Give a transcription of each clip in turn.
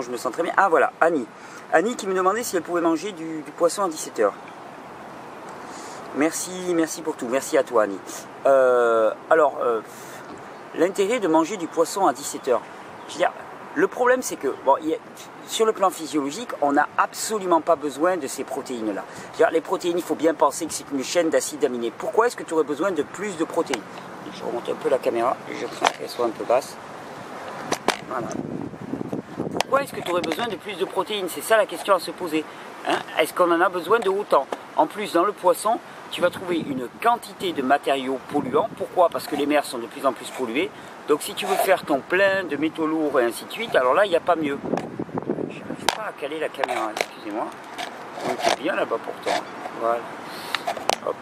je me sens très bien. Ah voilà, Annie. Annie qui me demandait si elle pouvait manger du poisson à 17h. Merci pour tout. Merci à toi, Annie. L'intérêt de manger du poisson à 17h. Je veux dire, le problème, c'est que, bon, sur le plan physiologique, on n'a absolument pas besoin de ces protéines-là. Les protéines, il faut bien penser que c'est une chaîne d'acides aminés. Pourquoi est-ce que tu aurais besoin de plus de protéines? Je remonte un peu la caméra et je crains qu'elle soit un peu basse. Voilà. Pourquoi est-ce que tu aurais besoin de plus de protéines? C'est ça la question à se poser. Hein? Est-ce qu'on en a besoin de autant? En plus, dans le poisson, tu vas trouver une quantité de matériaux polluants. Pourquoi? Parce que les mers sont de plus en plus polluées. Donc si tu veux faire ton plein de métaux lourds et ainsi de suite, alors là, il n'y a pas mieux. Je n'arrive pas à caler la caméra, excusez-moi. On est bien là-bas pourtant. Voilà. Hop.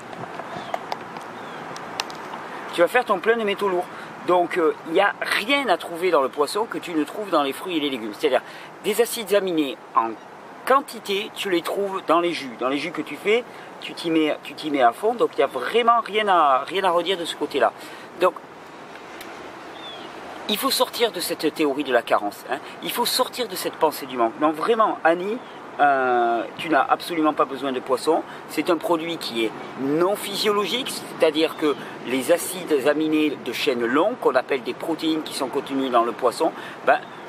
Tu vas faire ton plein de métaux lourds. Donc il n'y a rien à trouver dans le poisson que tu ne trouves dans les fruits et les légumes. C'est-à-dire des acides aminés en quantité, tu les trouves dans les jus. Dans les jus que tu fais, tu t'y mets à fond. Donc il n'y a vraiment rien à redire de ce côté-là. Donc il faut sortir de cette théorie de la carence. Hein. Il faut sortir de cette pensée du manque. Donc vraiment, Annie, tu n'as absolument pas besoin de poisson. C'est un produit qui est non physiologique, c'est-à-dire que les acides aminés de chaîne longue, qu'on appelle des protéines qui sont contenues dans le poisson,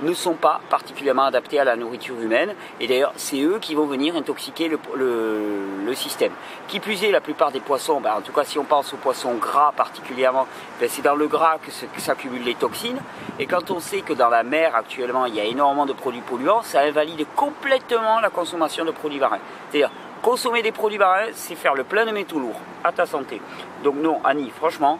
ne sont pas particulièrement adaptés à la nourriture humaine. Et d'ailleurs, c'est eux qui vont venir intoxiquer le système. Qui plus est, la plupart des poissons, en tout cas si on pense aux poissons gras particulièrement, c'est dans le gras que s'accumulent les toxines. Et quand on sait que dans la mer actuellement, il y a énormément de produits polluants, ça invalide complètement la consommation de produits marins. C'est-à-dire, consommer des produits marins, c'est faire le plein de métaux lourds. À ta santé. Donc non, Annie, franchement,